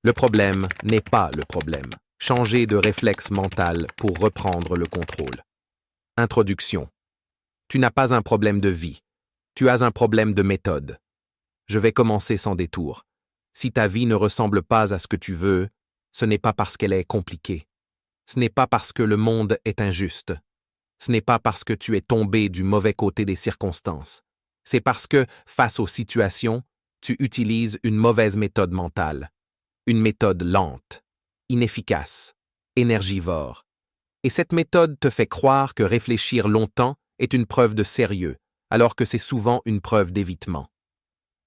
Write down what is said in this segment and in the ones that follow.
Le problème n'est pas le problème. Changer de réflexe mental pour reprendre le contrôle. Introduction. Tu n'as pas un problème de vie. Tu as un problème de méthode. Je vais commencer sans détour. Si ta vie ne ressemble pas à ce que tu veux, ce n'est pas parce qu'elle est compliquée. Ce n'est pas parce que le monde est injuste. Ce n'est pas parce que tu es tombé du mauvais côté des circonstances. C'est parce que, face aux situations, tu utilises une mauvaise méthode mentale. Une méthode lente, inefficace, énergivore. Et cette méthode te fait croire que réfléchir longtemps est une preuve de sérieux, alors que c'est souvent une preuve d'évitement.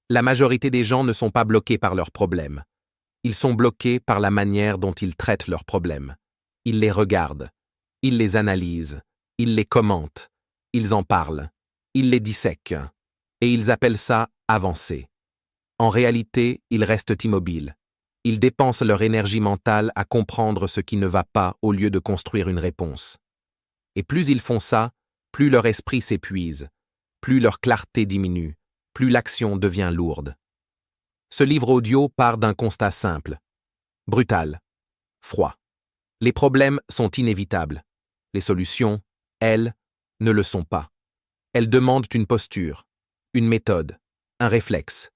La majorité des gens ne sont pas bloqués par leurs problèmes. Ils sont bloqués par la manière dont ils traitent leurs problèmes. Ils les regardent, ils les analysent, ils les commentent, ils en parlent, ils les dissèquent, et ils appellent ça avancer. En réalité, ils restent immobiles. Ils dépensent leur énergie mentale à comprendre ce qui ne va pas au lieu de construire une réponse. Et plus ils font ça, plus leur esprit s'épuise, plus leur clarté diminue, plus l'action devient lourde. Ce livre audio part d'un constat simple, brutal, froid. Les problèmes sont inévitables. Les solutions, elles, ne le sont pas. Elles demandent une posture, une méthode, un réflexe.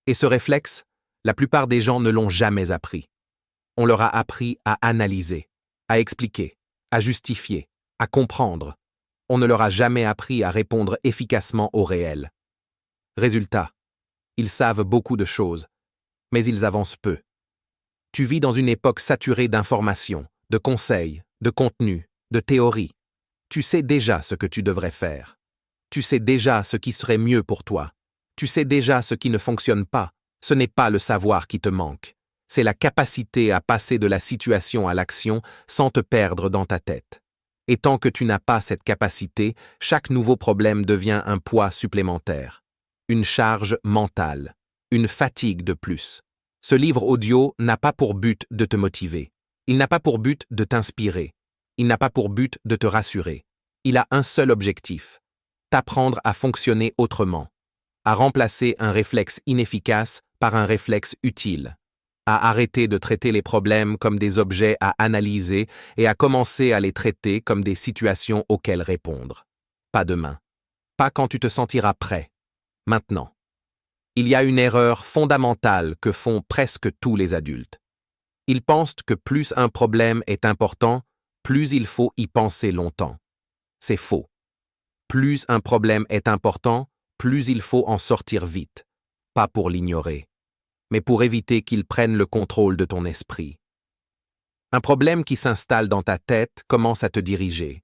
Et ce réflexe, la plupart des gens ne l'ont jamais appris. On leur a appris à analyser, à expliquer, à justifier, à comprendre. On ne leur a jamais appris à répondre efficacement au réel. Résultat, ils savent beaucoup de choses, mais ils avancent peu. Tu vis dans une époque saturée d'informations, de conseils, de contenus, de théories. Tu sais déjà ce que tu devrais faire. Tu sais déjà ce qui serait mieux pour toi. Tu sais déjà ce qui ne fonctionne pas. Ce n'est pas le savoir qui te manque. C'est la capacité à passer de la situation à l'action sans te perdre dans ta tête. Et tant que tu n'as pas cette capacité, chaque nouveau problème devient un poids supplémentaire. Une charge mentale. Une fatigue de plus. Ce livre audio n'a pas pour but de te motiver. Il n'a pas pour but de t'inspirer. Il n'a pas pour but de te rassurer. Il a un seul objectif. T'apprendre à fonctionner autrement. À remplacer un réflexe inefficace par un réflexe utile. À arrêter de traiter les problèmes comme des objets à analyser et à commencer à les traiter comme des situations auxquelles répondre. Pas demain. Pas quand tu te sentiras prêt. Maintenant. Il y a une erreur fondamentale que font presque tous les adultes. Ils pensent que plus un problème est important, plus il faut y penser longtemps. C'est faux. Plus un problème est important, plus il faut en sortir vite. Pas pour l'ignorer, mais pour éviter qu'il prenne le contrôle de ton esprit. Un problème qui s'installe dans ta tête commence à te diriger.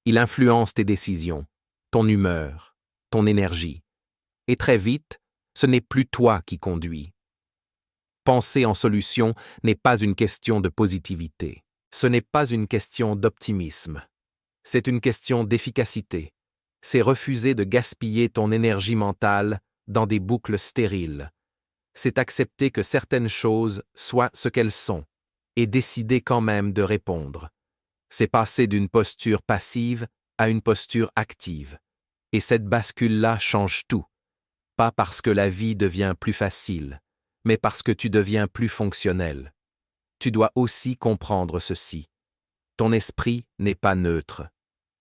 Il influence tes décisions, ton humeur, ton énergie. Et très vite, ce n'est plus toi qui conduis. Penser en solution n'est pas une question de positivité. Ce n'est pas une question d'optimisme. C'est une question d'efficacité. C'est refuser de gaspiller ton énergie mentale dans des boucles stériles. C'est accepter que certaines choses soient ce qu'elles sont et décider quand même de répondre. C'est passer d'une posture passive à une posture active. Et cette bascule-là change tout. Pas parce que la vie devient plus facile, mais parce que tu deviens plus fonctionnel. Tu dois aussi comprendre ceci. Ton esprit n'est pas neutre.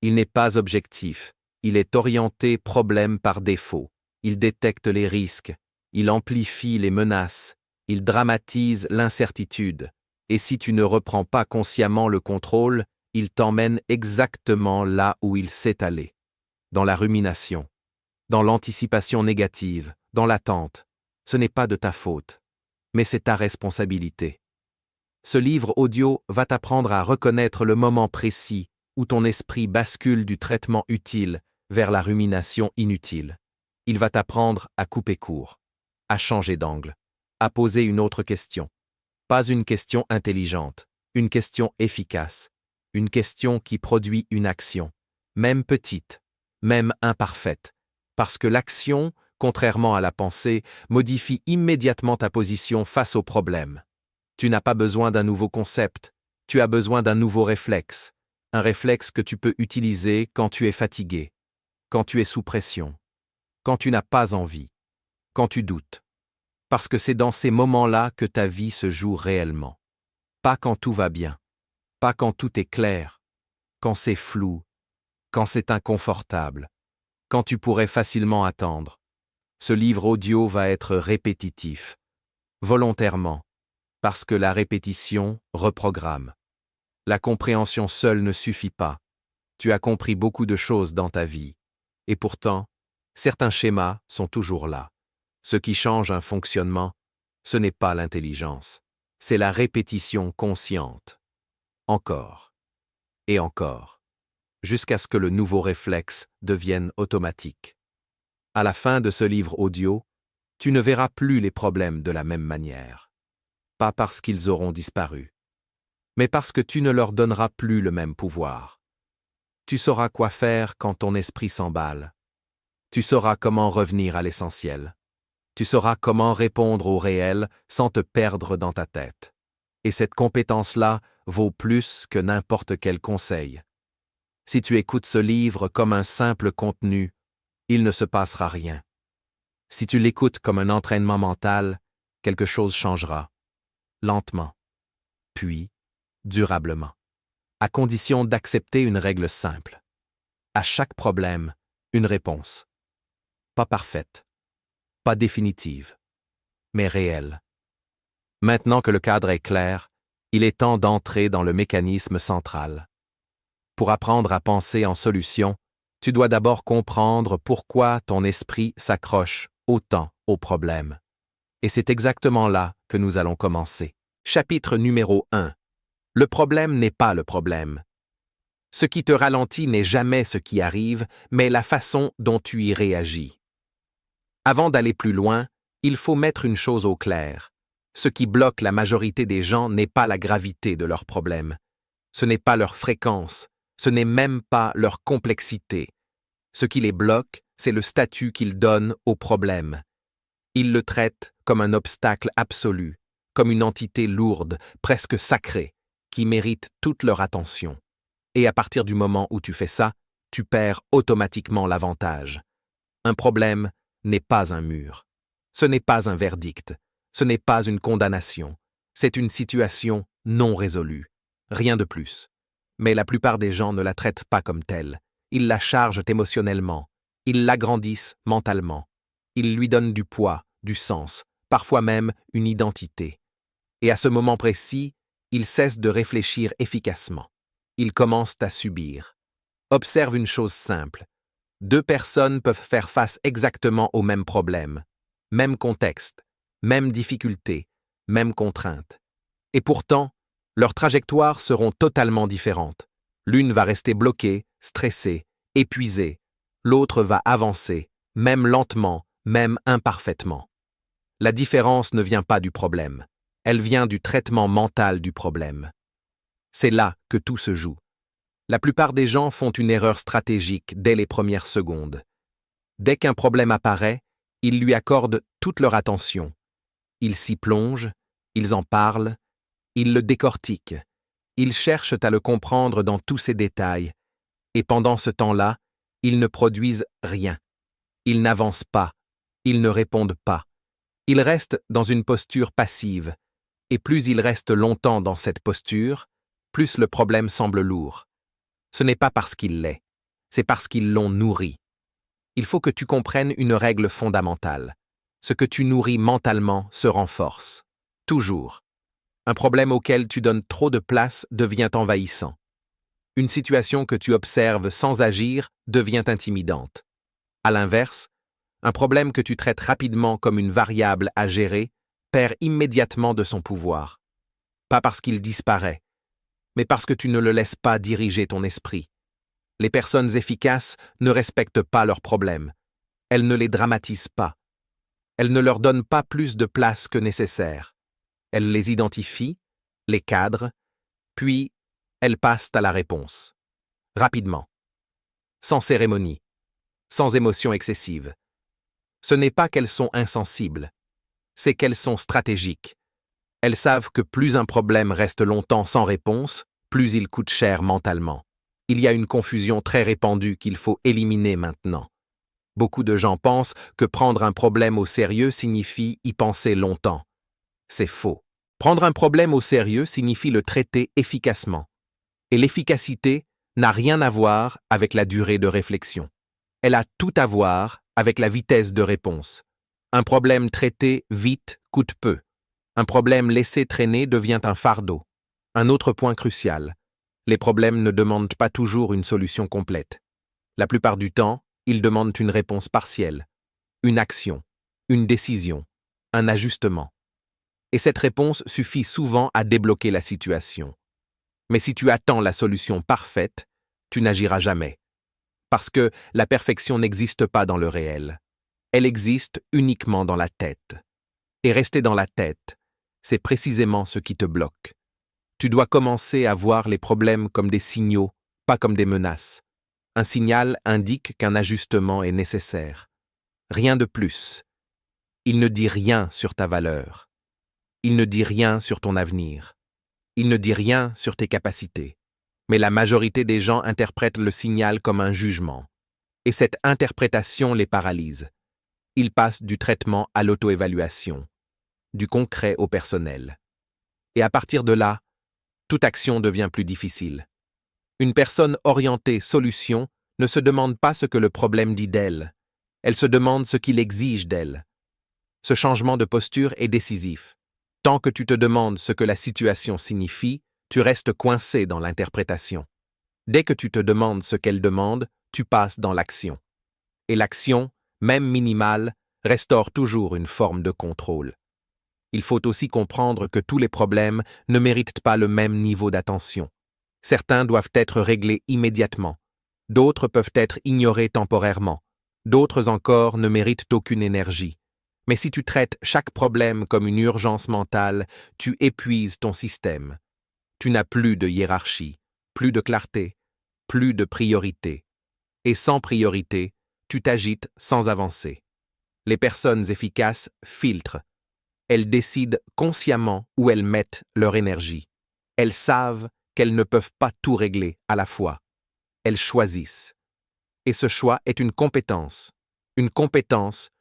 Il n'est pas objectif. Il est orienté problème par défaut. Il détecte les risques. Il amplifie les menaces. Il dramatise l'incertitude. Et si tu ne reprends pas consciemment le contrôle, il t'emmène exactement là où il sait aller. Dans la rumination. Dans l'anticipation négative. Dans l'attente. Ce n'est pas de ta faute. Mais c'est ta responsabilité. Ce livre audio va t'apprendre à reconnaître le moment précis où ton esprit bascule du traitement utile vers la rumination inutile. Il va t'apprendre à couper court, à changer d'angle, à poser une autre question. Pas une question intelligente, une question efficace, une question qui produit une action, même petite, même imparfaite, parce que l'action, contrairement à la pensée, modifie immédiatement ta position face au problème. Tu n'as pas besoin d'un nouveau concept, tu as besoin d'un nouveau réflexe, un réflexe que tu peux utiliser quand tu es fatigué, quand tu es sous pression, quand tu n'as pas envie, quand tu doutes. Parce que c'est dans ces moments-là que ta vie se joue réellement. Pas quand tout va bien. Pas quand tout est clair. Quand c'est flou. Quand c'est inconfortable. Quand tu pourrais facilement attendre. Ce livre audio va être répétitif. Volontairement. Parce que la répétition reprogramme. La compréhension seule ne suffit pas. Tu as compris beaucoup de choses dans ta vie. Et pourtant, certains schémas sont toujours là. Ce qui change un fonctionnement, ce n'est pas l'intelligence. C'est la répétition consciente. Encore. Et encore. Jusqu'à ce que le nouveau réflexe devienne automatique. À la fin de ce livre audio, tu ne verras plus les problèmes de la même manière. Pas parce qu'ils auront disparu, mais parce que tu ne leur donneras plus le même pouvoir. Tu sauras quoi faire quand ton esprit s'emballe. Tu sauras comment revenir à l'essentiel. Tu sauras comment répondre au réel sans te perdre dans ta tête. Et cette compétence-là vaut plus que n'importe quel conseil. Si tu écoutes ce livre comme un simple contenu, il ne se passera rien. Si tu l'écoutes comme un entraînement mental, quelque chose changera. Lentement. Puis, durablement. À condition d'accepter une règle simple. À chaque problème, une réponse. Pas parfaite. Pas définitive. Mais réelle. Maintenant que le cadre est clair, il est temps d'entrer dans le mécanisme central. Pour apprendre à penser en solution, tu dois d'abord comprendre pourquoi ton esprit s'accroche autant aux problèmes. Et c'est exactement là que nous allons commencer. Chapitre numéro 1. Le problème n'est pas le problème. Ce qui te ralentit n'est jamais ce qui arrive, mais la façon dont tu y réagis. Avant d'aller plus loin, il faut mettre une chose au clair. Ce qui bloque la majorité des gens n'est pas la gravité de leurs problèmes. Ce n'est pas leur fréquence, ce n'est même pas leur complexité. Ce qui les bloque, c'est le statut qu'ils donnent au problème. Ils le traitent comme un obstacle absolu, comme une entité lourde, presque sacrée, qui mérite toute leur attention. Et à partir du moment où tu fais ça, tu perds automatiquement l'avantage. Un problème n'est pas un mur. Ce n'est pas un verdict. Ce n'est pas une condamnation. C'est une situation non résolue. Rien de plus. Mais la plupart des gens ne la traitent pas comme telle. Ils la chargent émotionnellement. Ils l'agrandissent mentalement. Ils lui donnent du poids, du sens, parfois même une identité. Et à ce moment précis, ils cessent de réfléchir efficacement. Ils commencent à subir. Observe une chose simple. 2 personnes peuvent faire face exactement au même problème, même contexte, même difficulté, même contrainte. Et pourtant, leurs trajectoires seront totalement différentes. L'une va rester bloquée, stressée, épuisée. L'autre va avancer, même lentement, même imparfaitement. La différence ne vient pas du problème. Elle vient du traitement mental du problème. C'est là que tout se joue. La plupart des gens font une erreur stratégique dès les premières secondes. Dès qu'un problème apparaît, ils lui accordent toute leur attention. Ils s'y plongent, ils en parlent, ils le décortiquent, ils cherchent à le comprendre dans tous ses détails, et pendant ce temps-là, ils ne produisent rien. Ils n'avancent pas, ils ne répondent pas. Ils restent dans une posture passive, et plus ils restent longtemps dans cette posture, plus le problème semble lourd. Ce n'est pas parce qu'il l'est, c'est parce qu'ils l'ont nourri. Il faut que tu comprennes une règle fondamentale. Ce que tu nourris mentalement se renforce. Toujours. Un problème auquel tu donnes trop de place devient envahissant. Une situation que tu observes sans agir devient intimidante. À l'inverse, un problème que tu traites rapidement comme une variable à gérer perd immédiatement de son pouvoir. Pas parce qu'il disparaît, mais parce que tu ne le laisses pas diriger ton esprit. Les personnes efficaces ne respectent pas leurs problèmes. Elles ne les dramatisent pas. Elles ne leur donnent pas plus de place que nécessaire. Elles les identifient, les cadrent, puis elles passent à la réponse. Rapidement. Sans cérémonie. Sans émotion excessive. Ce n'est pas qu'elles sont insensibles, c'est qu'elles sont stratégiques. Elles savent que plus un problème reste longtemps sans réponse, plus il coûte cher mentalement. Il y a une confusion très répandue qu'il faut éliminer maintenant. Beaucoup de gens pensent que prendre un problème au sérieux signifie y penser longtemps. C'est faux. Prendre un problème au sérieux signifie le traiter efficacement. Et l'efficacité n'a rien à voir avec la durée de réflexion. Elle a tout à voir avec la vitesse de réponse. Un problème traité vite coûte peu. Un problème laissé traîner devient un fardeau. Un autre point crucial. Les problèmes ne demandent pas toujours une solution complète. La plupart du temps, ils demandent une réponse partielle, une action, une décision, un ajustement. Et cette réponse suffit souvent à débloquer la situation. Mais si tu attends la solution parfaite, tu n'agiras jamais. Parce que la perfection n'existe pas dans le réel. Elle existe uniquement dans la tête. Et rester dans la tête, c'est précisément ce qui te bloque. Tu dois commencer à voir les problèmes comme des signaux, pas comme des menaces. Un signal indique qu'un ajustement est nécessaire. Rien de plus. Il ne dit rien sur ta valeur. Il ne dit rien sur ton avenir. Il ne dit rien sur tes capacités. Mais la majorité des gens interprètent le signal comme un jugement. Et cette interprétation les paralyse. Ils passent du traitement à l'auto-évaluation, du concret au personnel. Et à partir de là, toute action devient plus difficile. Une personne orientée solution ne se demande pas ce que le problème dit d'elle. Elle se demande ce qu'il exige d'elle. Ce changement de posture est décisif. Tant que tu te demandes ce que la situation signifie, tu restes coincé dans l'interprétation. Dès que tu te demandes ce qu'elle demande, tu passes dans l'action. Et l'action, même minimale, restaure toujours une forme de contrôle. Il faut aussi comprendre que tous les problèmes ne méritent pas le même niveau d'attention. Certains doivent être réglés immédiatement. D'autres peuvent être ignorés temporairement. D'autres encore ne méritent aucune énergie. Mais si tu traites chaque problème comme une urgence mentale, tu épuises ton système. Tu n'as plus de hiérarchie, plus de clarté, plus de priorité. Et sans priorité, tu t'agites sans avancer. Les personnes efficaces filtrent. Elles décident consciemment où elles mettent leur énergie. Elles savent qu'elles ne peuvent pas tout régler à la fois. Elles choisissent. Et ce choix est une compétence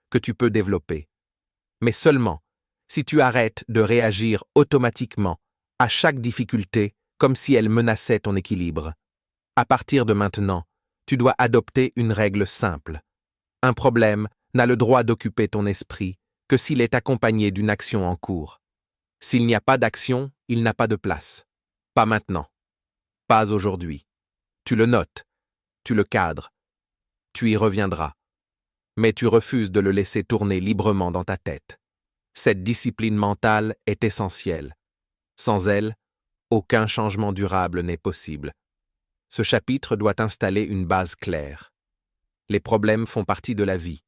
que tu peux développer. Mais seulement si tu arrêtes de réagir automatiquement à chaque difficulté comme si elle menaçait ton équilibre. À partir de maintenant, tu dois adopter une règle simple. Un problème n'a le droit d'occuper ton esprit que s'il est accompagné d'une action en cours. S'il n'y a pas d'action, il n'a pas de place. Pas maintenant. Pas aujourd'hui. Tu le notes. Tu le cadres. Tu y reviendras. Mais tu refuses de le laisser tourner librement dans ta tête. Cette discipline mentale est essentielle. Sans elle, aucun changement durable n'est possible. Ce chapitre doit installer une base claire. Les problèmes font partie de la vie.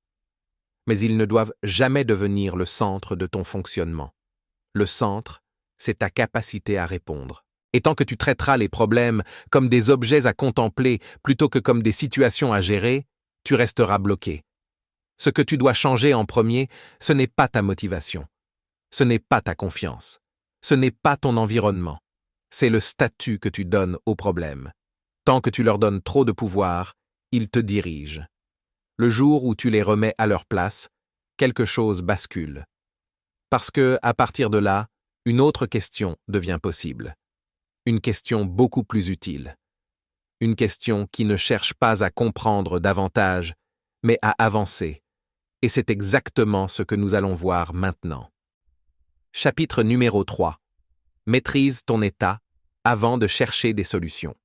Mais ils ne doivent jamais devenir le centre de ton fonctionnement. Le centre, c'est ta capacité à répondre. Et tant que tu traiteras les problèmes comme des objets à contempler plutôt que comme des situations à gérer, tu resteras bloqué. Ce que tu dois changer en premier, ce n'est pas ta motivation. Ce n'est pas ta confiance. Ce n'est pas ton environnement. C'est le statut que tu donnes aux problèmes. Tant que tu leur donnes trop de pouvoir, ils te dirigent. Le jour où tu les remets à leur place, quelque chose bascule. Parce que, à partir de là, une autre question devient possible. Une question beaucoup plus utile. Une question qui ne cherche pas à comprendre davantage, mais à avancer. Et c'est exactement ce que nous allons voir maintenant. Chapitre numéro 3. Maîtrise ton état avant de chercher des solutions.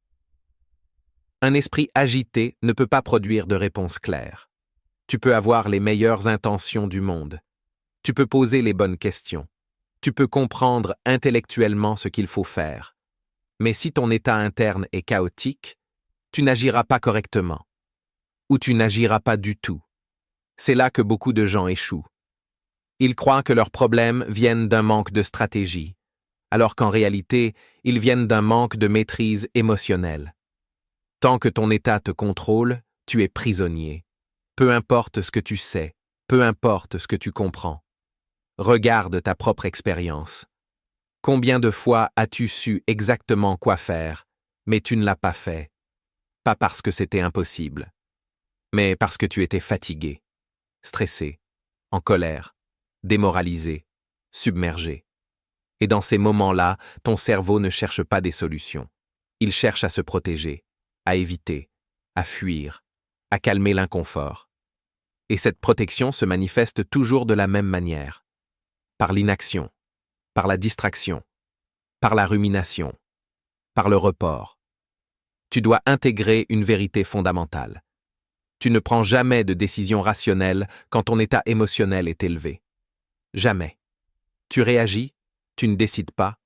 Un esprit agité ne peut pas produire de réponse claire. Tu peux avoir les meilleures intentions du monde. Tu peux poser les bonnes questions. Tu peux comprendre intellectuellement ce qu'il faut faire. Mais si ton état interne est chaotique, tu n'agiras pas correctement. Ou tu n'agiras pas du tout. C'est là que beaucoup de gens échouent. Ils croient que leurs problèmes viennent d'un manque de stratégie, alors qu'en réalité, ils viennent d'un manque de maîtrise émotionnelle. Tant que ton état te contrôle, tu es prisonnier. Peu importe ce que tu sais, peu importe ce que tu comprends. Regarde ta propre expérience. Combien de fois as-tu su exactement quoi faire, mais tu ne l'as pas fait? Pas parce que c'était impossible, mais parce que tu étais fatigué, stressé, en colère, démoralisé, submergé. Et dans ces moments-là, ton cerveau ne cherche pas des solutions. Il cherche à se protéger, à éviter, à fuir, à calmer l'inconfort. Et cette protection se manifeste toujours de la même manière. Par l'inaction, par la distraction, par la rumination, par le report. Tu dois intégrer une vérité fondamentale. Tu ne prends jamais de décision rationnelle quand ton état émotionnel est élevé. Jamais. Tu réagis, tu ne décides pas,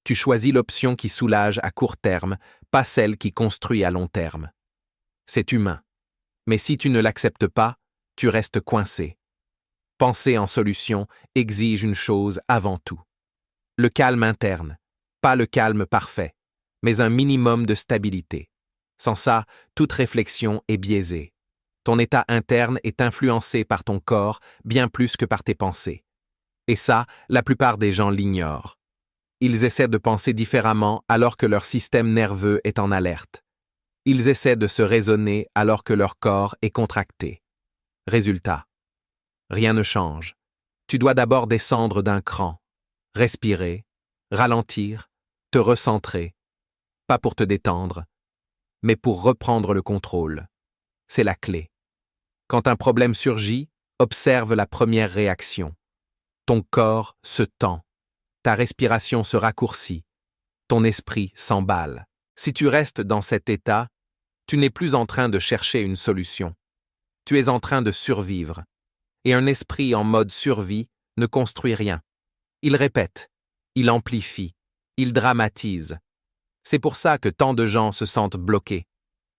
tu choisis l'option qui soulage à court terme, pas celle qui construit à long terme. C'est humain. Mais si tu ne l'acceptes pas, tu restes coincé. Penser en solution exige une chose avant tout. Le calme interne, pas le calme parfait, mais un minimum de stabilité. Sans ça, toute réflexion est biaisée. Ton état interne est influencé par ton corps bien plus que par tes pensées. Et ça, la plupart des gens l'ignorent. Ils essaient de penser différemment alors que leur système nerveux est en alerte. Ils essaient de se raisonner alors que leur corps est contracté. Résultat. Rien ne change. Tu dois d'abord descendre d'un cran, respirer, ralentir, te recentrer, pas pour te détendre, mais pour reprendre le contrôle. C'est la clé. Quand un problème surgit, observe la première réaction. Ton corps se tend, ta respiration se raccourcit, ton esprit s'emballe. Si tu restes dans cet état, tu n'es plus en train de chercher une solution. Tu es en train de survivre. Et un esprit en mode survie ne construit rien. Il répète, il amplifie, il dramatise. C'est pour ça que tant de gens se sentent bloqués.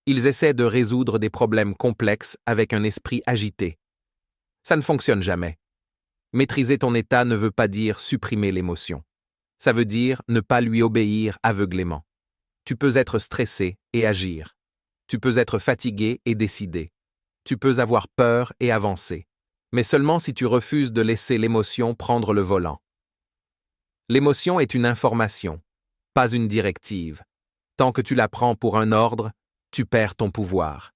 Ils essaient de résoudre des problèmes complexes avec un esprit agité. Ça ne fonctionne jamais. Maîtriser ton état ne veut pas dire supprimer l'émotion. Ça veut dire ne pas lui obéir aveuglément. Tu peux être stressé et agir. Tu peux être fatigué et décider. Tu peux avoir peur et avancer. Mais seulement si tu refuses de laisser l'émotion prendre le volant. L'émotion est une information, pas une directive. Tant que tu la prends pour un ordre, tu perds ton pouvoir.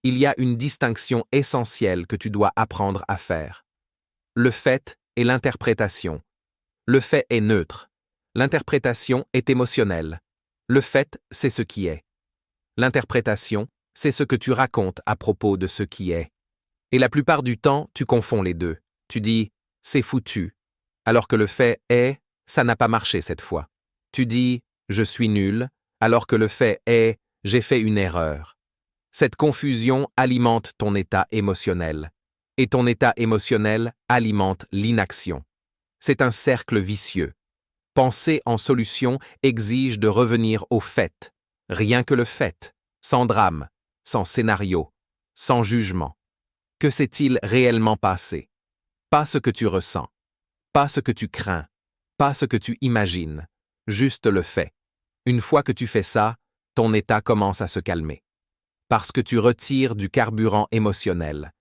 Il y a une distinction essentielle que tu dois apprendre à faire. Le fait et l'interprétation. Le fait est neutre. L'interprétation est émotionnelle. Le fait, c'est ce qui est. L'interprétation, c'est ce que tu racontes à propos de ce qui est. Et la plupart du temps, tu confonds les deux. Tu dis « c'est foutu », alors que le fait est « ça n'a pas marché cette fois ». Tu dis « je suis nul », alors que le fait est « j'ai fait une erreur ». Cette confusion alimente ton état émotionnel. Et ton état émotionnel alimente l'inaction. C'est un cercle vicieux. Penser en solution exige de revenir au fait. Rien que le fait, sans drame, sans scénario, sans jugement. Que s'est-il réellement passé? Pas ce que tu ressens, pas ce que tu crains, pas ce que tu imagines, juste le fait. Une fois que tu fais ça, ton état commence à se calmer. Parce que tu retires du carburant émotionnel.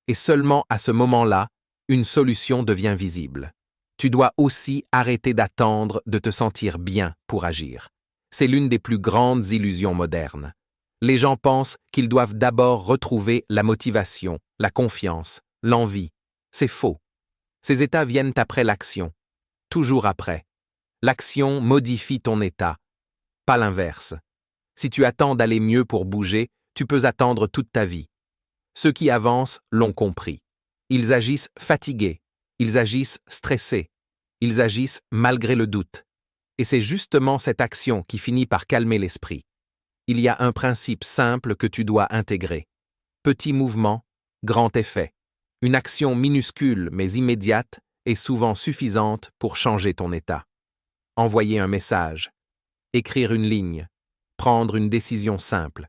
Et seulement à ce moment-là, une solution devient visible. Tu dois aussi arrêter d'attendre de te sentir bien pour agir. C'est l'une des plus grandes illusions modernes. Les gens pensent qu'ils doivent d'abord retrouver la motivation, la confiance, l'envie. C'est faux. Ces états viennent après l'action. Toujours après. L'action modifie ton état, pas l'inverse. Si tu attends d'aller mieux pour bouger, tu peux attendre toute ta vie. Ceux qui avancent l'ont compris. Ils agissent fatigués, ils agissent stressés, ils agissent malgré le doute. Et c'est justement cette action qui finit par calmer l'esprit. Il y a un principe simple que tu dois intégrer. Petit mouvement, grand effet. Une action minuscule mais immédiate est souvent suffisante pour changer ton état. Envoyer un message, écrire une ligne, prendre une décision simple,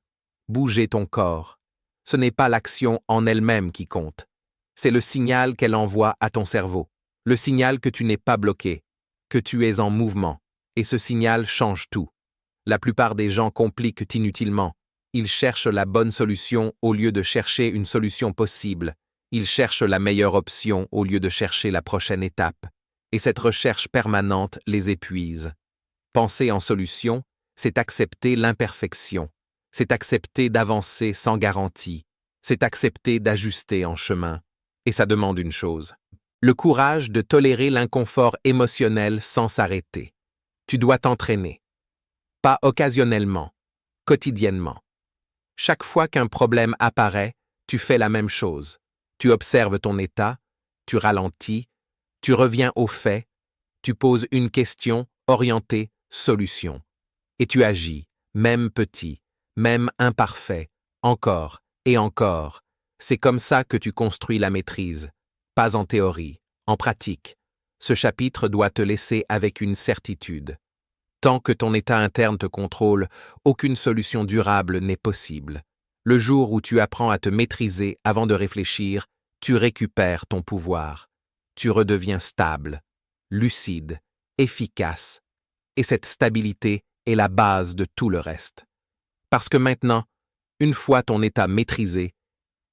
bouger ton corps. Ce n'est pas l'action en elle-même qui compte. C'est le signal qu'elle envoie à ton cerveau. Le signal que tu n'es pas bloqué, que tu es en mouvement. Et ce signal change tout. La plupart des gens compliquent inutilement. Ils cherchent la bonne solution au lieu de chercher une solution possible. Ils cherchent la meilleure option au lieu de chercher la prochaine étape. Et cette recherche permanente les épuise. Penser en solution, c'est accepter l'imperfection. C'est accepter d'avancer sans garantie. C'est accepter d'ajuster en chemin. Et ça demande une chose. Le courage de tolérer l'inconfort émotionnel sans s'arrêter. Tu dois t'entraîner. Pas occasionnellement, quotidiennement. Chaque fois qu'un problème apparaît, tu fais la même chose. Tu observes ton état, tu ralentis, tu reviens aux faits, tu poses une question orientée solution. Et tu agis, même petit, même imparfait, encore et encore. C'est comme ça que tu construis la maîtrise. Pas en théorie, en pratique. Ce chapitre doit te laisser avec une certitude. Tant que ton état interne te contrôle, aucune solution durable n'est possible. Le jour où tu apprends à te maîtriser avant de réfléchir, tu récupères ton pouvoir. Tu redeviens stable, lucide, efficace. Et cette stabilité est la base de tout le reste. Parce que maintenant, une fois ton état maîtrisé,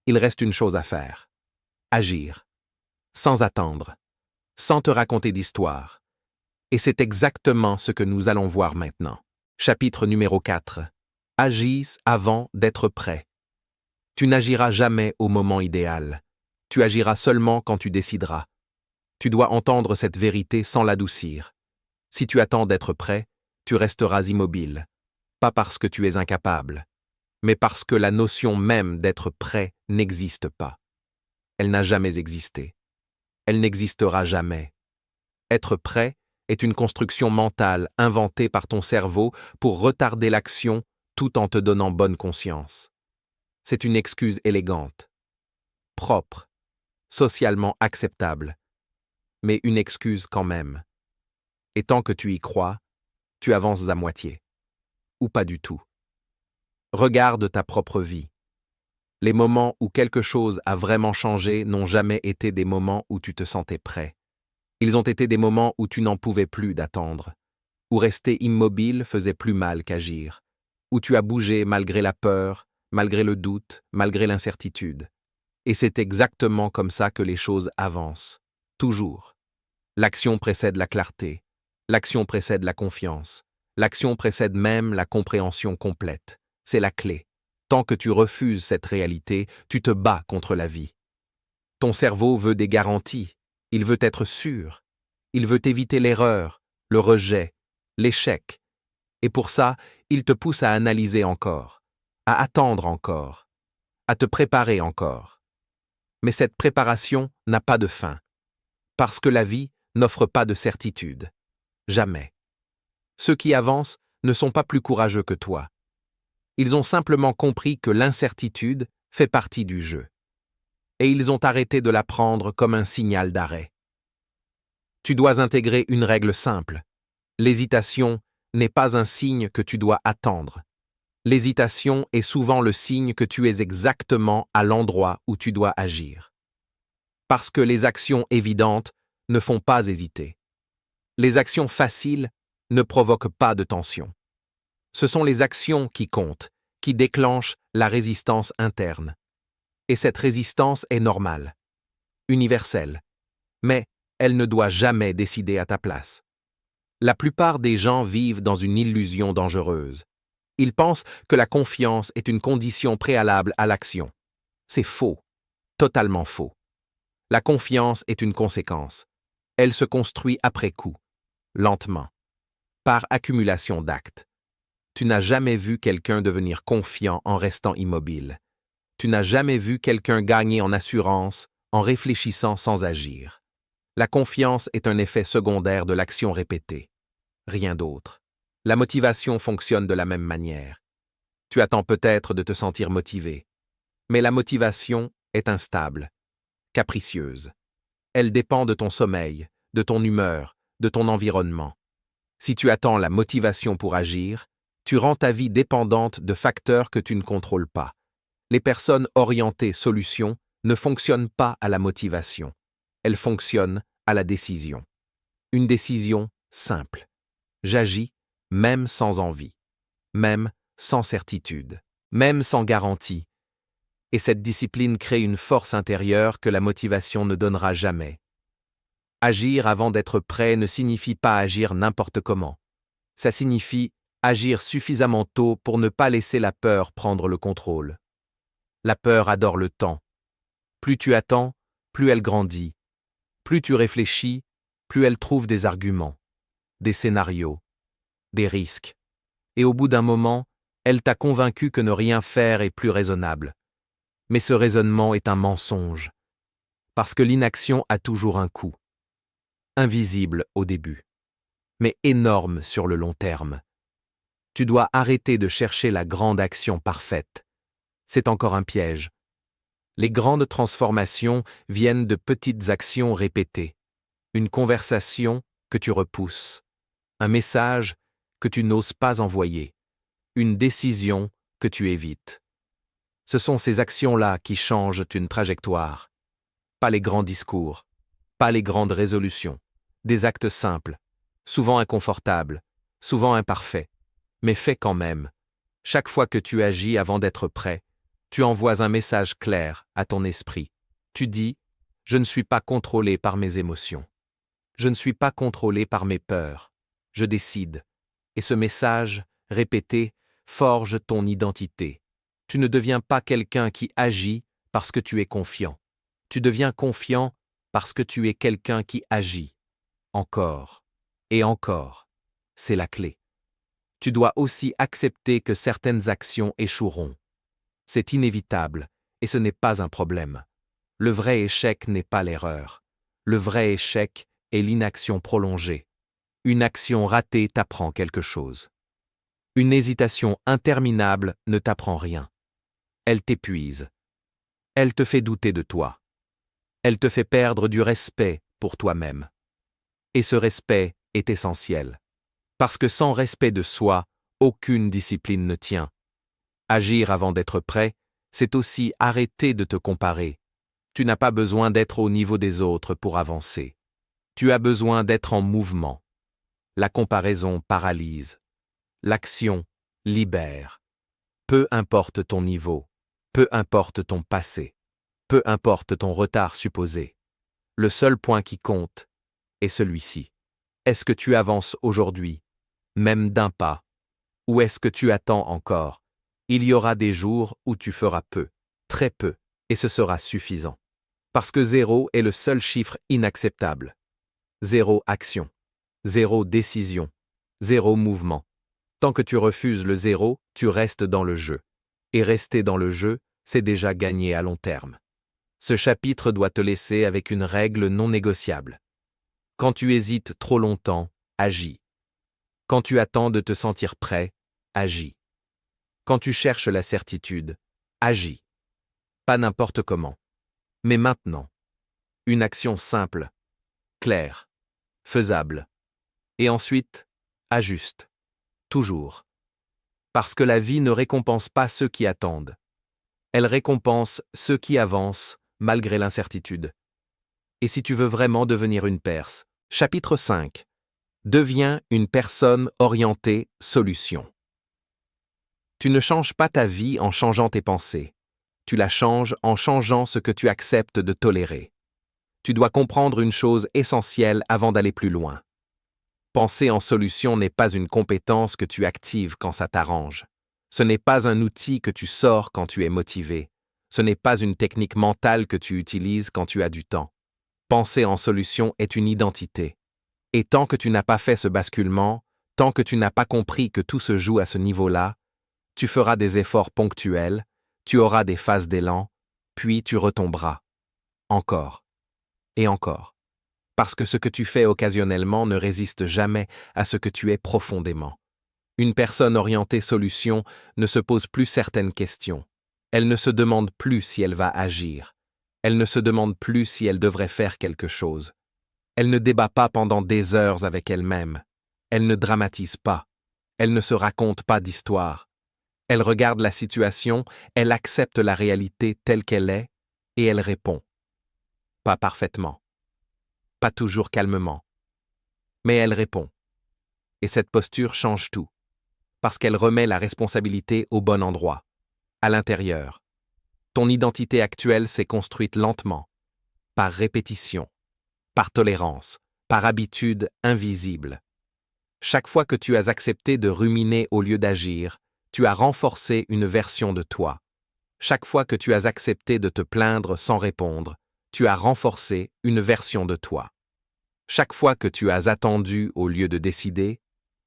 il reste une chose à faire. Agir. Sans attendre. Sans te raconter d'histoire. Et c'est exactement ce que nous allons voir maintenant. Chapitre numéro 4. Agis avant d'être prêt. Tu n'agiras jamais au moment idéal. Tu agiras seulement quand tu décideras. Tu dois entendre cette vérité sans l'adoucir. Si tu attends d'être prêt, tu resteras immobile. Pas parce que tu es incapable, mais parce que la notion même d'être prêt n'existe pas. Elle n'a jamais existé. Elle n'existera jamais. Être prêt est une construction mentale inventée par ton cerveau pour retarder l'action tout en te donnant bonne conscience. C'est une excuse élégante, propre, socialement acceptable, mais une excuse quand même. Et tant que tu y crois, tu avances à moitié. Ou pas du tout. Regarde ta propre vie. Les moments où quelque chose a vraiment changé n'ont jamais été des moments où tu te sentais prêt. Ils ont été des moments où tu n'en pouvais plus d'attendre, où rester immobile faisait plus mal qu'agir, où tu as bougé malgré la peur, malgré le doute, malgré l'incertitude. Et c'est exactement comme ça que les choses avancent. Toujours. L'action précède la clarté. L'action précède la confiance. L'action précède même la compréhension complète. C'est la clé. Tant que tu refuses cette réalité, tu te bats contre la vie. Ton cerveau veut des garanties. Il veut être sûr. Il veut éviter l'erreur, le rejet, l'échec. Et pour ça, il te pousse à analyser encore, à attendre encore, à te préparer encore. Mais cette préparation n'a pas de fin. Parce que la vie n'offre pas de certitude. Jamais. Ceux qui avancent ne sont pas plus courageux que toi. Ils ont simplement compris que l'incertitude fait partie du jeu. Et ils ont arrêté de la prendre comme un signal d'arrêt. Tu dois intégrer une règle simple. L'hésitation n'est pas un signe que tu dois attendre. L'hésitation est souvent le signe que tu es exactement à l'endroit où tu dois agir. Parce que les actions évidentes ne font pas hésiter. Les actions faciles ne provoquent pas de tension. Ce sont les actions qui comptent, qui déclenchent la résistance interne. Et cette résistance est normale, universelle, mais elle ne doit jamais décider à ta place. La plupart des gens vivent dans une illusion dangereuse. Ils pensent que la confiance est une condition préalable à l'action. C'est faux, totalement faux. La confiance est une conséquence. Elle se construit après coup, lentement, par accumulation d'actes. Tu n'as jamais vu quelqu'un devenir confiant en restant immobile. Tu n'as jamais vu quelqu'un gagner en assurance en réfléchissant sans agir. La confiance est un effet secondaire de l'action répétée. Rien d'autre. La motivation fonctionne de la même manière. Tu attends peut-être de te sentir motivé. Mais la motivation est instable, capricieuse. Elle dépend de ton sommeil, de ton humeur, de ton environnement. Si tu attends la motivation pour agir, tu rends ta vie dépendante de facteurs que tu ne contrôles pas. Les personnes orientées solutions ne fonctionnent pas à la motivation. Elles fonctionnent à la décision. Une décision simple. J'agis même sans envie, même sans certitude, même sans garantie. Et cette discipline crée une force intérieure que la motivation ne donnera jamais. Agir avant d'être prêt ne signifie pas agir n'importe comment. Ça signifie agir suffisamment tôt pour ne pas laisser la peur prendre le contrôle. La peur adore le temps. Plus tu attends, plus elle grandit. Plus tu réfléchis, plus elle trouve des arguments, des scénarios, des risques. Et au bout d'un moment, elle t'a convaincu que ne rien faire est plus raisonnable. Mais ce raisonnement est un mensonge. Parce que l'inaction a toujours un coût. Invisible au début, mais énorme sur le long terme. Tu dois arrêter de chercher la grande action parfaite. C'est encore un piège. Les grandes transformations viennent de petites actions répétées. Une conversation que tu repousses. Un message que tu n'oses pas envoyer. Une décision que tu évites. Ce sont ces actions-là qui changent une trajectoire. Pas les grands discours, pas les grandes résolutions. Des actes simples, souvent inconfortables, souvent imparfaits, mais faits quand même. Chaque fois que tu agis avant d'être prêt, tu envoies un message clair à ton esprit. Tu dis « Je ne suis pas contrôlé par mes émotions. Je ne suis pas contrôlé par mes peurs. Je décide. » Et ce message, répété, forge ton identité. Tu ne deviens pas quelqu'un qui agit parce que tu es confiant. Tu deviens confiant parce que tu es quelqu'un qui agit. Encore. Et encore. C'est la clé. Tu dois aussi accepter que certaines actions échoueront. C'est inévitable, et ce n'est pas un problème. Le vrai échec n'est pas l'erreur. Le vrai échec est l'inaction prolongée. Une action ratée t'apprend quelque chose. Une hésitation interminable ne t'apprend rien. Elle t'épuise. Elle te fait douter de toi. Elle te fait perdre du respect pour toi-même. Et ce respect est essentiel. Parce que sans respect de soi, aucune discipline ne tient. Agir avant d'être prêt, c'est aussi arrêter de te comparer. Tu n'as pas besoin d'être au niveau des autres pour avancer. Tu as besoin d'être en mouvement. La comparaison paralyse. L'action libère. Peu importe ton niveau, peu importe ton passé, peu importe ton retard supposé. Le seul point qui compte est celui-ci. Est-ce que tu avances aujourd'hui, même d'un pas, ou est-ce que tu attends encore? Il y aura des jours où tu feras peu, très peu, et ce sera suffisant. Parce que 0 est le seul chiffre inacceptable. 0 action, 0 décision, 0 mouvement. Tant que tu refuses le 0, tu restes dans le jeu. Et rester dans le jeu, c'est déjà gagner à long terme. Ce chapitre doit te laisser avec une règle non négociable. Quand tu hésites trop longtemps, agis. Quand tu attends de te sentir prêt, agis. Quand tu cherches la certitude, agis. Pas n'importe comment, mais maintenant. Une action simple, claire, faisable. Et ensuite, ajuste. Toujours. Parce que la vie ne récompense pas ceux qui attendent. Elle récompense ceux qui avancent malgré l'incertitude. Et si tu veux vraiment devenir une Perse, chapitre 5. Deviens une personne orientée solution. Tu ne changes pas ta vie en changeant tes pensées. Tu la changes en changeant ce que tu acceptes de tolérer. Tu dois comprendre une chose essentielle avant d'aller plus loin. Penser en solution n'est pas une compétence que tu actives quand ça t'arrange. Ce n'est pas un outil que tu sors quand tu es motivé. Ce n'est pas une technique mentale que tu utilises quand tu as du temps. Penser en solution est une identité. Et tant que tu n'as pas fait ce basculement, tant que tu n'as pas compris que tout se joue à ce niveau-là, tu feras des efforts ponctuels, tu auras des phases d'élan, puis tu retomberas. Encore. Et encore. Parce que ce que tu fais occasionnellement ne résiste jamais à ce que tu es profondément. Une personne orientée solution ne se pose plus certaines questions. Elle ne se demande plus si elle va agir. Elle ne se demande plus si elle devrait faire quelque chose. Elle ne débat pas pendant des heures avec elle-même. Elle ne dramatise pas. Elle ne se raconte pas d'histoire. Elle regarde la situation, elle accepte la réalité telle qu'elle est, et elle répond. Pas parfaitement. Pas toujours calmement. Mais elle répond. Et cette posture change tout. Parce qu'elle remet la responsabilité au bon endroit, à l'intérieur. Ton identité actuelle s'est construite lentement, par répétition, par tolérance, par habitude invisible. Chaque fois que tu as accepté de ruminer au lieu d'agir, tu as renforcé une version de toi. Chaque fois que tu as accepté de te plaindre sans répondre, tu as renforcé une version de toi. Chaque fois que tu as attendu au lieu de décider,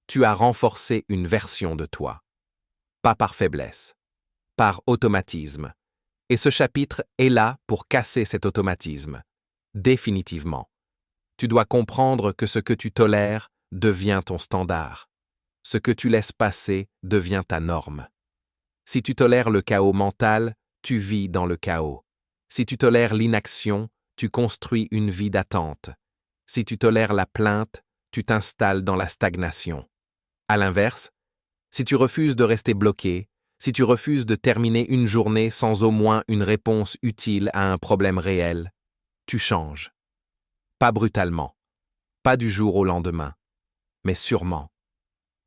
tu as renforcé une version de toi. Pas par faiblesse, par automatisme. Et ce chapitre est là pour casser cet automatisme. Définitivement. Tu dois comprendre que ce que tu tolères devient ton standard. Ce que tu laisses passer devient ta norme. Si tu tolères le chaos mental, tu vis dans le chaos. Si tu tolères l'inaction, tu construis une vie d'attente. Si tu tolères la plainte, tu t'installes dans la stagnation. À l'inverse, si tu refuses de rester bloqué, si tu refuses de terminer une journée sans au moins une réponse utile à un problème réel, tu changes. Pas brutalement, pas du jour au lendemain, mais sûrement,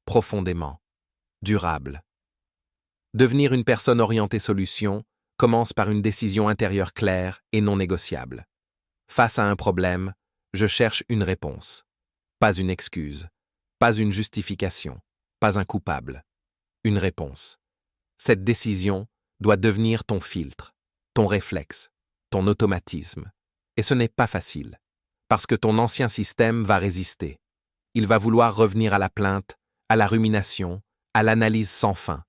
profondément, durable. Devenir une personne orientée solution commence par une décision intérieure claire et non négociable. Face à un problème, je cherche une réponse. Pas une excuse, pas une justification, pas un coupable. Une réponse. Cette décision doit devenir ton filtre, ton réflexe, ton automatisme. Et ce n'est pas facile, parce que ton ancien système va résister. Il va vouloir revenir à la plainte, à la rumination, à l'analyse sans fin.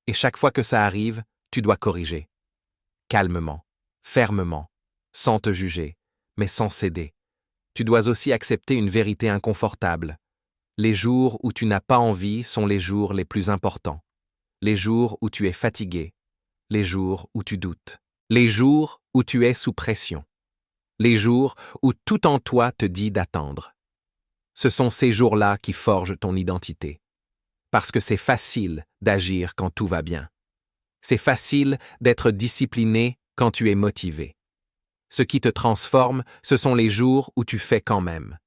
Et chaque fois que ça arrive, tu dois corriger. Calmement, fermement, sans te juger, mais sans céder. Tu dois aussi accepter une vérité inconfortable. Les jours où tu n'as pas envie sont les jours les plus importants. Les jours où tu es fatigué, les jours où tu doutes, les jours où tu es sous pression, les jours où tout en toi te dit d'attendre. Ce sont ces jours-là qui forgent ton identité. Parce que c'est facile d'agir quand tout va bien. C'est facile d'être discipliné quand tu es motivé. Ce qui te transforme, ce sont les jours où tu fais quand même.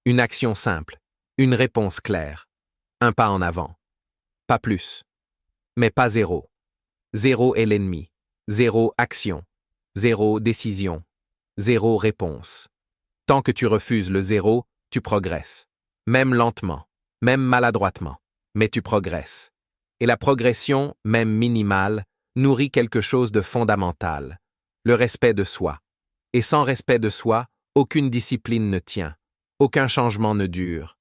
Une action simple, une réponse claire, un pas en avant. Pas plus. Mais pas zéro. Zéro est l'ennemi. Zéro action. Zéro décision. Zéro réponse. Tant que tu refuses le zéro, tu progresses. Même lentement, même maladroitement, mais tu progresses. Et la progression, même minimale, nourrit quelque chose de fondamental, le respect de soi. Et sans respect de soi, aucune discipline ne tient, aucun changement ne dure.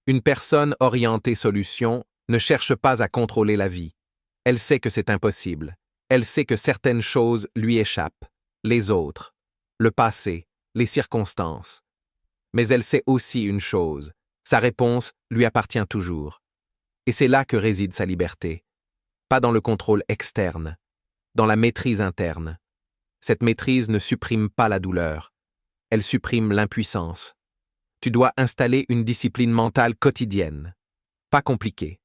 Une personne orientée solution ne cherche pas à contrôler la vie. Elle sait que c'est impossible. Elle sait que certaines choses lui échappent, les autres, le passé, les circonstances. Mais elle sait aussi une chose, sa réponse lui appartient toujours. Et c'est là que réside sa liberté. Pas dans le contrôle externe, dans la maîtrise interne. Cette maîtrise ne supprime pas la douleur, elle supprime l'impuissance. Tu dois installer une discipline mentale quotidienne, pas compliquée,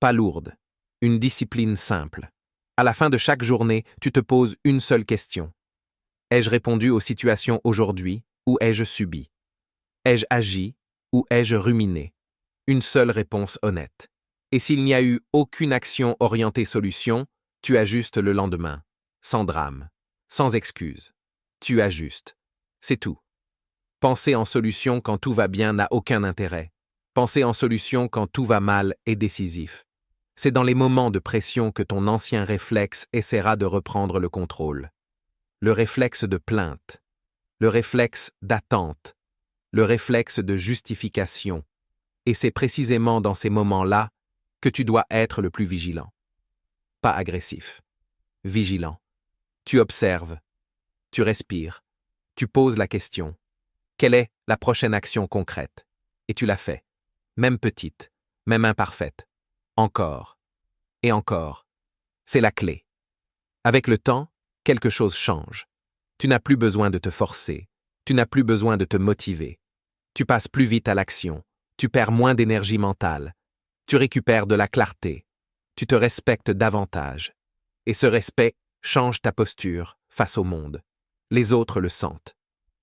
pas lourde, une discipline simple. À la fin de chaque journée, tu te poses une seule question. Ai-je répondu aux situations aujourd'hui ou ai-je subi? Ai-je agi ou ai-je ruminé? Une seule réponse honnête. Et s'il n'y a eu aucune action orientée solution, tu ajustes le lendemain, sans drame, sans excuse. Tu ajustes. C'est tout. Penser en solution quand tout va bien n'a aucun intérêt. Penser en solution quand tout va mal est décisif. C'est dans les moments de pression que ton ancien réflexe essaiera de reprendre le contrôle. Le réflexe de plainte, le réflexe d'attente, le réflexe de justification. Et c'est précisément dans ces moments-là que tu dois être le plus vigilant. Pas agressif. Vigilant. Tu observes. Tu respires. Tu poses la question. Quelle est la prochaine action concrète? Et tu la fais. Même petite, même imparfaite. Encore. Et encore. C'est la clé. Avec le temps, quelque chose change. Tu n'as plus besoin de te forcer. Tu n'as plus besoin de te motiver. Tu passes plus vite à l'action. Tu perds moins d'énergie mentale. Tu récupères de la clarté. Tu te respectes davantage. Et ce respect change ta posture face au monde. Les autres le sentent.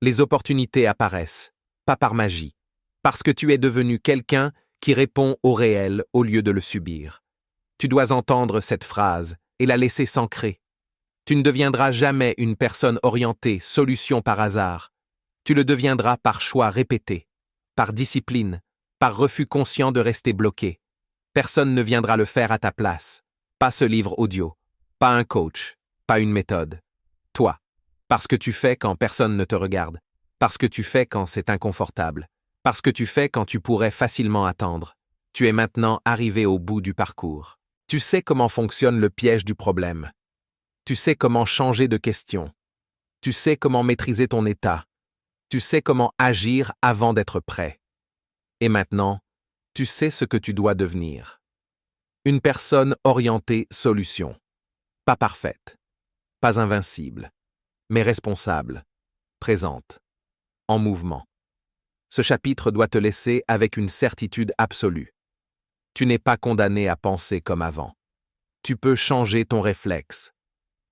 Les opportunités apparaissent, pas par magie, parce que tu es devenu quelqu'un qui répond au réel au lieu de le subir. Tu dois entendre cette phrase et la laisser s'ancrer. Tu ne deviendras jamais une personne orientée solution par hasard. Tu le deviendras par choix répété, par discipline, par refus conscient de rester bloqué. Personne ne viendra le faire à ta place. Pas ce livre audio, pas un coach, pas une méthode. Toi. Parce que tu fais quand personne ne te regarde. Parce que tu fais quand c'est inconfortable. Parce que tu fais quand tu pourrais facilement attendre. Tu es maintenant arrivé au bout du parcours. Tu sais comment fonctionne le piège du problème. Tu sais comment changer de question. Tu sais comment maîtriser ton état. Tu sais comment agir avant d'être prêt. Et maintenant, tu sais ce que tu dois devenir. Une personne orientée solution. Pas parfaite. Pas invincible. Mais responsable. Présente. En mouvement. Ce chapitre doit te laisser avec une certitude absolue. Tu n'es pas condamné à penser comme avant. Tu peux changer ton réflexe.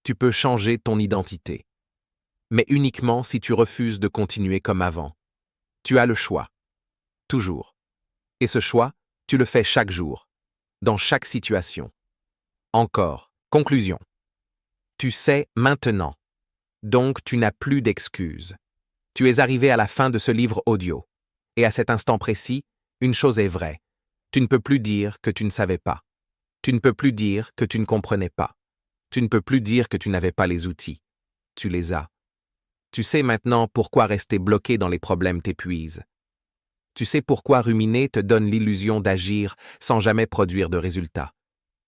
Tu peux changer ton identité. Mais uniquement si tu refuses de continuer comme avant. Tu as le choix. Toujours. Et ce choix, tu le fais chaque jour. Dans chaque situation. Encore. Conclusion. Tu sais maintenant. Donc tu n'as plus d'excuses. Tu es arrivé à la fin de ce livre audio. Et à cet instant précis, une chose est vraie. Tu ne peux plus dire que tu ne savais pas. Tu ne peux plus dire que tu ne comprenais pas. Tu ne peux plus dire que tu n'avais pas les outils. Tu les as. Tu sais maintenant pourquoi rester bloqué dans les problèmes t'épuise. Tu sais pourquoi ruminer te donne l'illusion d'agir sans jamais produire de résultats.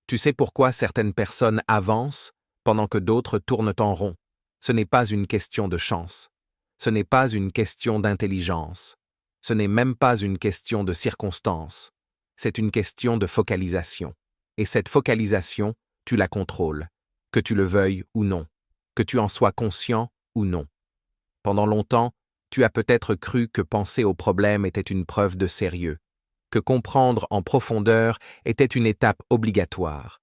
Tu sais pourquoi certaines personnes avancent pendant que d'autres tournent en rond. Ce n'est pas une question de chance. Ce n'est pas une question d'intelligence. Ce n'est même pas une question de circonstance. C'est une question de focalisation. Et cette focalisation, tu la contrôles, que tu le veuilles ou non, que tu en sois conscient ou non. Pendant longtemps, tu as peut-être cru que penser au problème était une preuve de sérieux, que comprendre en profondeur était une étape obligatoire,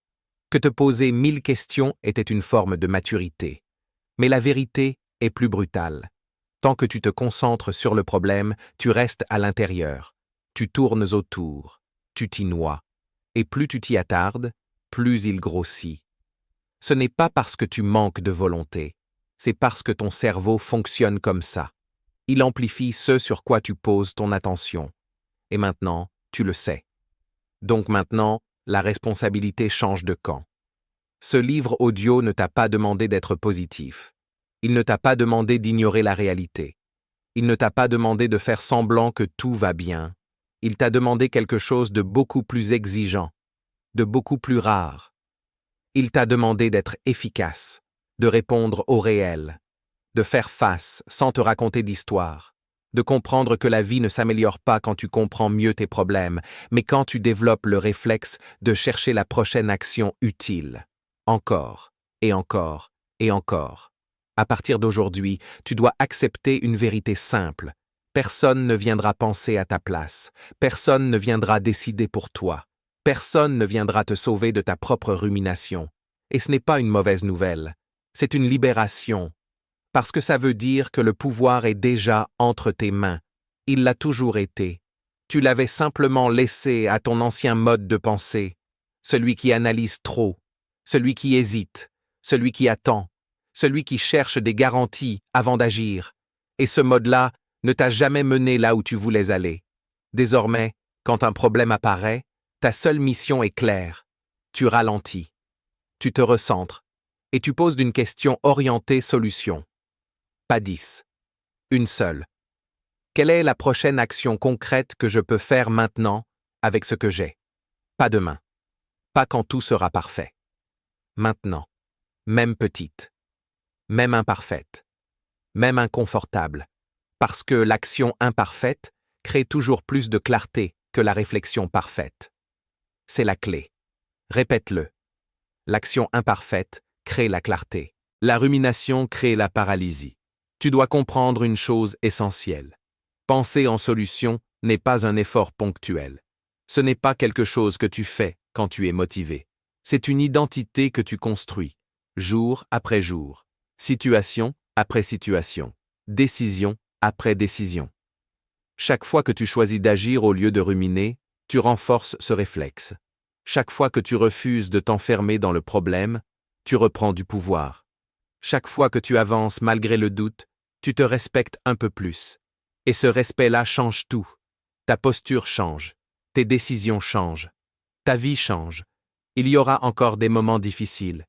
que te poser 1000 questions était une forme de maturité. Mais la vérité est plus brutale. Tant que tu te concentres sur le problème, tu restes à l'intérieur. Tu tournes autour. Tu t'y noies. Et plus tu t'y attardes, plus il grossit. Ce n'est pas parce que tu manques de volonté. C'est parce que ton cerveau fonctionne comme ça. Il amplifie ce sur quoi tu poses ton attention. Et maintenant, tu le sais. Donc maintenant, la responsabilité change de camp. Ce livre audio ne t'a pas demandé d'être positif. Il ne t'a pas demandé d'ignorer la réalité. Il ne t'a pas demandé de faire semblant que tout va bien. Il t'a demandé quelque chose de beaucoup plus exigeant, de beaucoup plus rare. Il t'a demandé d'être efficace, de répondre au réel, de faire face sans te raconter d'histoire, de comprendre que la vie ne s'améliore pas quand tu comprends mieux tes problèmes, mais quand tu développes le réflexe de chercher la prochaine action utile. Encore, et encore, et encore. À partir d'aujourd'hui, tu dois accepter une vérité simple. Personne ne viendra penser à ta place. Personne ne viendra décider pour toi. Personne ne viendra te sauver de ta propre rumination. Et ce n'est pas une mauvaise nouvelle. C'est une libération. Parce que ça veut dire que le pouvoir est déjà entre tes mains. Il l'a toujours été. Tu l'avais simplement laissé à ton ancien mode de pensée. Celui qui analyse trop. Celui qui hésite. Celui qui attend. Celui qui cherche des garanties avant d'agir. Et ce mode-là ne t'a jamais mené là où tu voulais aller. Désormais, quand un problème apparaît, ta seule mission est claire. Tu ralentis. Tu te recentres. Et tu poses une question orientée solution. Pas 10. Une seule. Quelle est la prochaine action concrète que je peux faire maintenant avec ce que j'ai? Pas demain. Pas quand tout sera parfait. Maintenant. Même petite. Même imparfaite. Même inconfortable. Parce que l'action imparfaite crée toujours plus de clarté que la réflexion parfaite. C'est la clé. Répète-le. L'action imparfaite crée la clarté. La rumination crée la paralysie. Tu dois comprendre une chose essentielle. Penser en solution n'est pas un effort ponctuel. Ce n'est pas quelque chose que tu fais quand tu es motivé. C'est une identité que tu construis, jour après jour, situation après situation, décision après décision. Chaque fois que tu choisis d'agir au lieu de ruminer, tu renforces ce réflexe. Chaque fois que tu refuses de t'enfermer dans le problème, tu reprends du pouvoir. Chaque fois que tu avances malgré le doute, tu te respectes un peu plus. Et ce respect-là change tout. Ta posture change. Tes décisions changent. Ta vie change. Il y aura encore des moments difficiles.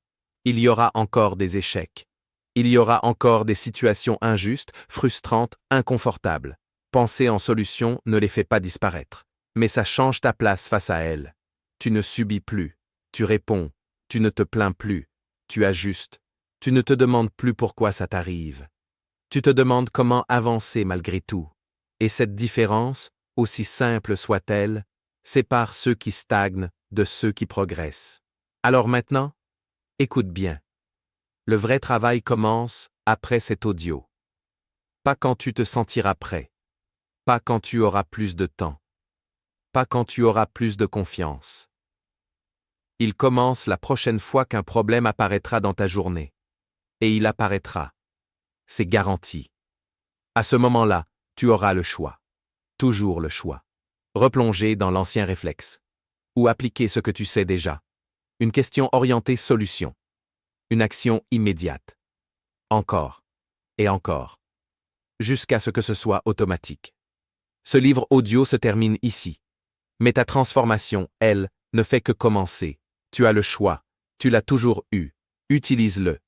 Il y aura encore des échecs. Il y aura encore des situations injustes, frustrantes, inconfortables. Penser en solution ne les fait pas disparaître, mais ça change ta place face à elles. Tu ne subis plus, tu réponds, tu ne te plains plus, tu ajustes, tu ne te demandes plus pourquoi ça t'arrive. Tu te demandes comment avancer malgré tout. Et cette différence, aussi simple soit-elle, sépare ceux qui stagnent de ceux qui progressent. Alors maintenant, écoute bien. Le vrai travail commence après cet audio. Pas quand tu te sentiras prêt. Pas quand tu auras plus de temps. Pas quand tu auras plus de confiance. Il commence la prochaine fois qu'un problème apparaîtra dans ta journée. Et il apparaîtra. C'est garanti. À ce moment-là, tu auras le choix. Toujours le choix. Replonger dans l'ancien réflexe. Ou appliquer ce que tu sais déjà. Une question orientée solution. Une action immédiate. Encore. Et encore. Jusqu'à ce que ce soit automatique. Ce livre audio se termine ici. Mais ta transformation, elle, ne fait que commencer. Tu as le choix. Tu l'as toujours eu. Utilise-le.